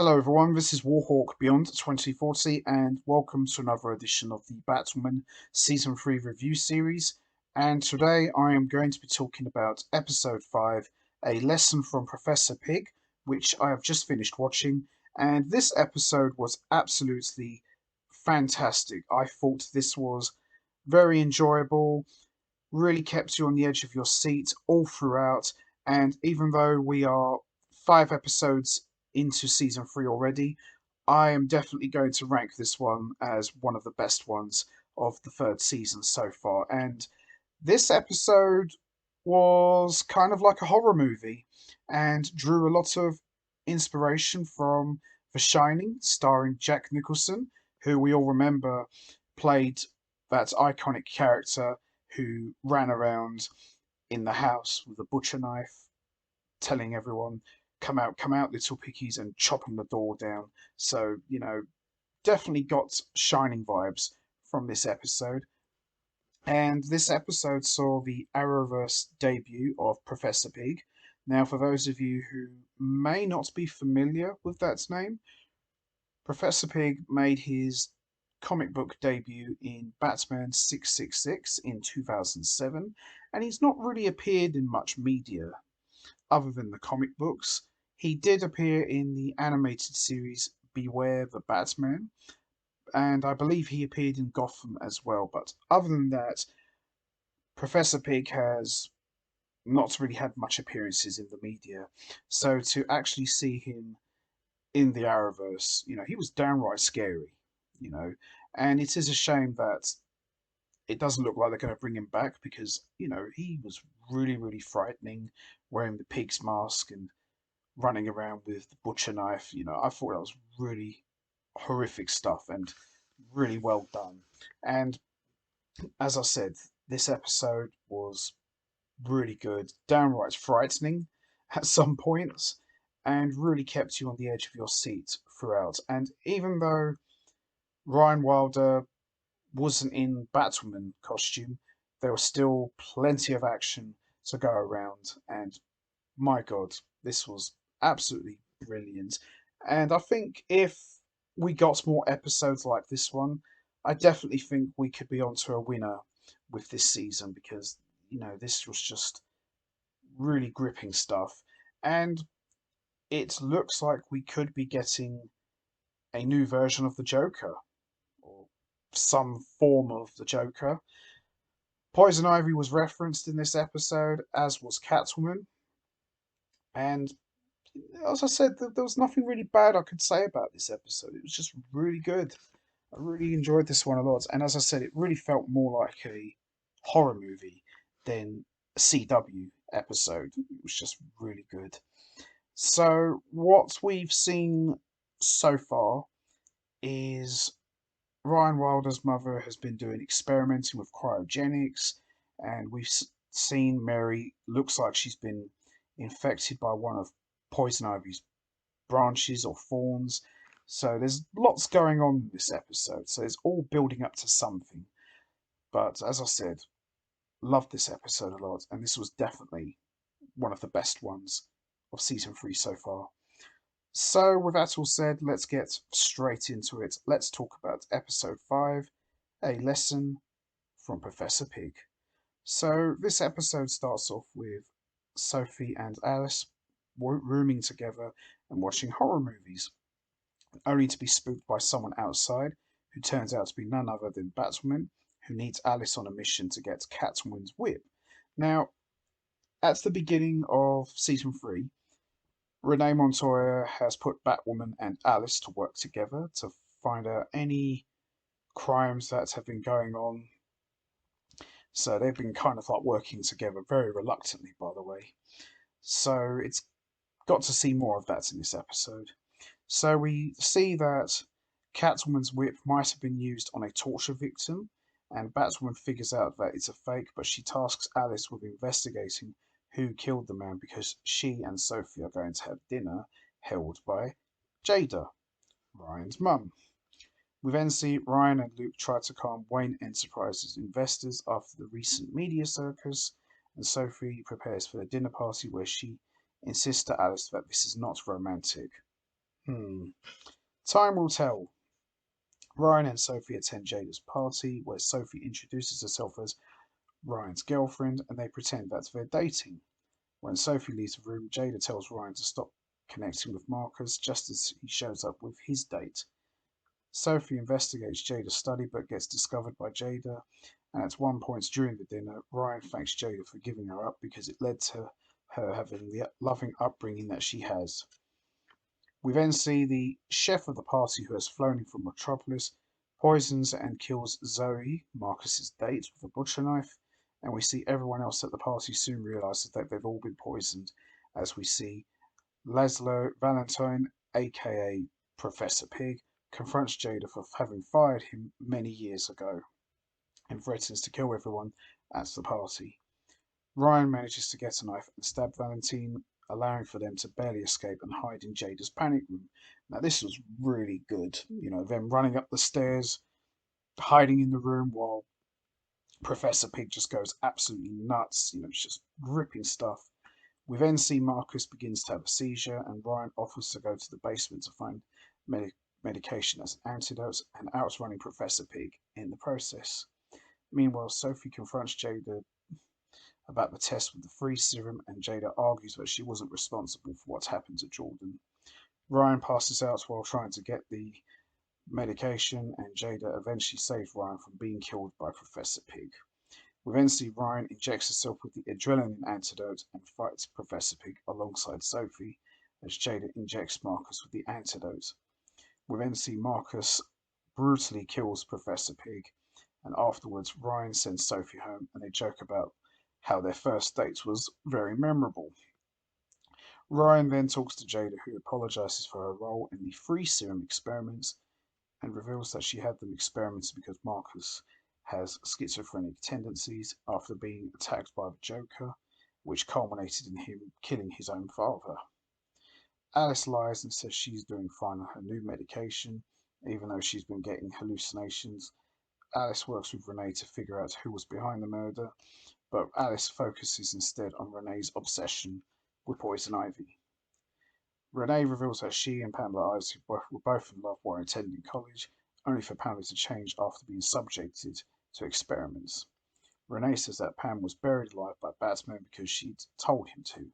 Hello everyone, this is Warhawk Beyond 2040 and welcome to another edition of the Batwoman Season 3 review series. And today I am going to be talking about Episode 5, A Lesson from Professor Pyg, which I have just finished watching. And this episode was absolutely fantastic. I thought this was very enjoyable, really kept you on the edge of your seat all throughout. And even though we are 5 episodes into season 3 already, I am definitely going to rank this one as one of the best ones of the third season so far. And this episode was kind of like a horror movie and drew a lot of inspiration from The Shining, starring Jack Nicholson, who we all remember played that iconic character who ran around in the house with a butcher knife, telling everyone, come out, little piggies, and chopping the door down. So, definitely got Shining vibes from this episode. And this episode saw the Arrowverse debut of Professor Pyg. Now, for those of you who may not be familiar with that name, Professor Pyg made his comic book debut in Batman 666 in 2007, and he's not really appeared in much media other than the comic books. He did appear in the animated series Beware the Batman, and I believe he appeared in Gotham as well. But other than that, Professor Pyg has not really had much appearances in the media. So to actually see him in the Arrowverse, he was downright scary, you know. And it is a shame that it doesn't look like they're going to bring him back because, he was really, really frightening wearing the pig's mask and running around with the butcher knife. I thought that was really horrific stuff and really well done. And as I said, this episode was really good, downright frightening at some points, and really kept you on the edge of your seat throughout. And even though Ryan Wilder wasn't in Batwoman costume, there was still plenty of action to go around. And my God, this was absolutely brilliant. And I think if we got more episodes like this one, I definitely think we could be onto a winner with this season because, this was just really gripping stuff. And it looks like we could be getting a new version of the Joker or some form of the Joker. Poison Ivy was referenced in this episode, as was Catwoman. And as I said, there was nothing really bad I could say about this episode. It was just really good. I really enjoyed this one a lot. And as I said, it really felt more like a horror movie than a CW episode. It was just really good. So, what we've seen so far is Ryan Wilder's mother has been doing experimenting with cryogenics, and we've seen Mary looks like she's been infected by one of Poison Ivy's branches or thorns. So there's lots going on in this episode. So it's all building up to something. But as I said, loved this episode a lot, and this was definitely one of the best ones of season 3 so far. So, with that all said, let's get straight into it. Let's talk about episode 5, A Lesson from Professor Pyg. So, this episode starts off with Sophie and Alice rooming together and watching horror movies, only to be spooked by someone outside who turns out to be none other than Batwoman, who needs Alice on a mission to get Catwoman's whip. Now, at the beginning of season 3, Renee Montoya has put Batwoman and Alice to work together to find out any crimes that have been going on. So they've been kind of like working together very reluctantly, by the way. So it's got to see more of that in this episode. So we see that Catwoman's whip might have been used on a torture victim, and Batwoman figures out that it's a fake, but she tasks Alice with investigating who killed the man because she and Sophie are going to have dinner held by Jada, Ryan's mum. We then see Ryan and Luke try to calm Wayne Enterprises investors after the recent media circus, and Sophie prepares for the dinner party where she insists to Alice that this is not romantic. Hmm. Time will tell. Ryan and Sophie attend Jada's party, where Sophie introduces herself as Ryan's girlfriend, and they pretend that they're dating. When Sophie leaves the room, Jada tells Ryan to stop connecting with Marcus just as he shows up with his date. Sophie investigates Jada's study but gets discovered by Jada, and at one point during the dinner, Ryan thanks Jada for giving her up because it led to her having the loving upbringing that she has. We then see the chef of the party who has flown in from Metropolis poisons and kills Zoe, Marcus's date, with a butcher knife, and we see everyone else at the party soon realizes that they've all been poisoned, as we see Laszlo Valentine, aka Professor Pyg, confronts Jada for having fired him many years ago and threatens to kill everyone at the party. Ryan manages to get a knife and stab Valentine, allowing for them to barely escape and hide in Jada's panic room. Now, this was really good. Them running up the stairs, hiding in the room while Professor Pig just goes absolutely nuts. It's just ripping stuff. We then see Marcus begins to have a seizure, and Ryan offers to go to the basement to find medication as antidotes and outrunning Professor Pig in the process. Meanwhile, Sophie confronts Jada about the test with the freeze serum, and Jada argues that she wasn't responsible for what's happened to Jordan. Ryan passes out while trying to get the medication, and Jada eventually saves Ryan from being killed by Professor Pig. We then see Ryan injects herself with the adrenaline antidote and fights Professor Pig alongside Sophie as Jada injects Marcus with the antidote. We then see Marcus brutally kills Professor Pig, and afterwards Ryan sends Sophie home and they joke about how their first date was very memorable. Ryan then talks to Jada, who apologizes for her role in the free serum experiments and reveals that she had them experimented because Marcus has schizophrenic tendencies after being attacked by the Joker, which culminated in him killing his own father. Alice lies and says she's doing fine on her new medication, even though she's been getting hallucinations. Alice works with Renee to figure out who was behind the murder, but Alice focuses instead on Renee's obsession with poison ivy. Renee reveals that she and Pamela Isaac were both in love while attending college, only for Pamela to change after being subjected to experiments. Renee says that Pam was buried alive by Batman because she'd told him to.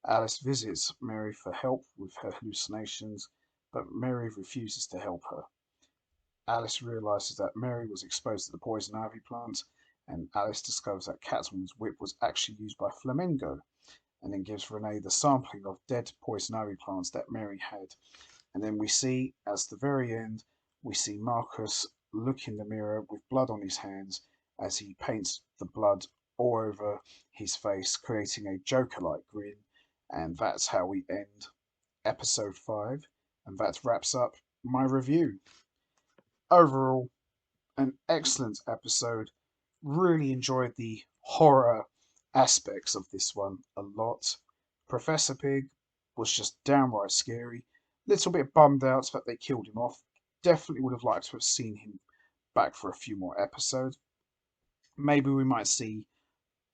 Alice visits Mary for help with her hallucinations, but Mary refuses to help her. Alice realizes that Mary was exposed to the poison ivy plant, and Alice discovers that Catwoman's whip was actually used by Flamingo, and then gives Renee the sampling of dead poison ivy plants that Mary had. And then we see, as the very end, we see Marcus look in the mirror with blood on his hands as he paints the blood all over his face, creating a Joker-like grin. And that's how we end episode 5. And that wraps up my review. Overall, an excellent episode. Really enjoyed the horror aspects of this one a lot. Professor Pig was just downright scary. Little bit bummed out that they killed him off. Definitely would have liked to have seen him back for a few more episodes. Maybe we might see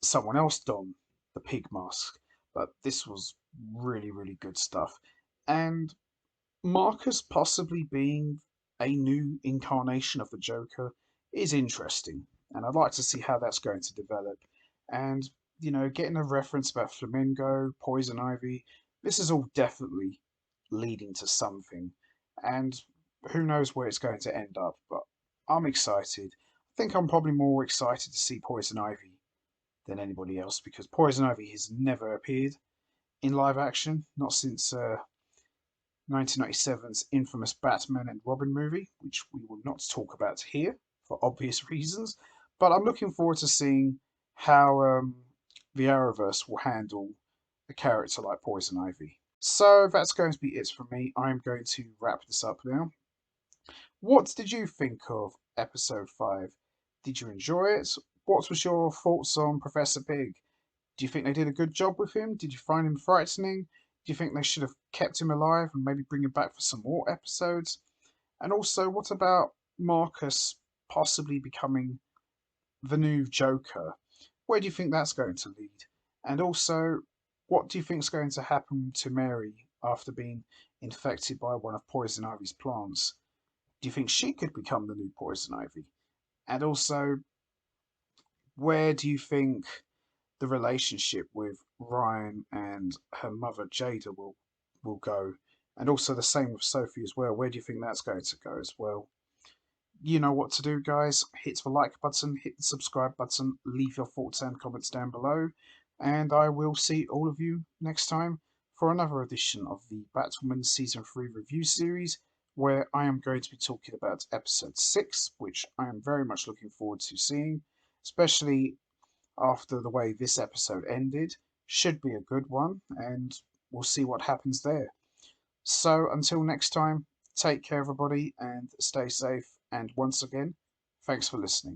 someone else don the pig mask, but this was really, really good stuff. And Marcus possibly being a new incarnation of the Joker is interesting, and I'd like to see how that's going to develop. And, getting a reference about Flamingo, Poison Ivy, this is all definitely leading to something. And who knows where it's going to end up, but I'm excited. I think I'm probably more excited to see Poison Ivy than anybody else because Poison Ivy has never appeared in live action, not since 1997's infamous Batman and Robin movie, which we will not talk about here for obvious reasons. But I'm looking forward to seeing how the Arrowverse will handle a character like Poison Ivy. So that's going to be it from me. I'm going to wrap this up now. What did you think of episode 5? Did you enjoy it? What was your thoughts on Professor Pig? Do you think they did a good job with him? Did you find him frightening? Do you think they should have kept him alive and maybe bring him back for some more episodes? And also, what about Marcus possibly becoming the new Joker? Where do you think that's going to lead? And also, what do you think is going to happen to Mary after being infected by one of Poison Ivy's plants. Do you think she could become the new Poison Ivy? And also, where do you think the relationship with Ryan and her mother Jada will go? And also the same with Sophie as well. Where do you think that's going to go as well? You know what to do, guys. Hit the like button, hit the subscribe button, leave your thoughts and comments down below, and I will see all of you next time for another edition of the Batwoman Season 3 review series, where I am going to be talking about episode 6, which I am very much looking forward to seeing, especially after the way this episode ended. Should be a good one, and we'll see what happens there. So until next time, take care, everybody, and stay safe. And once again, thanks for listening.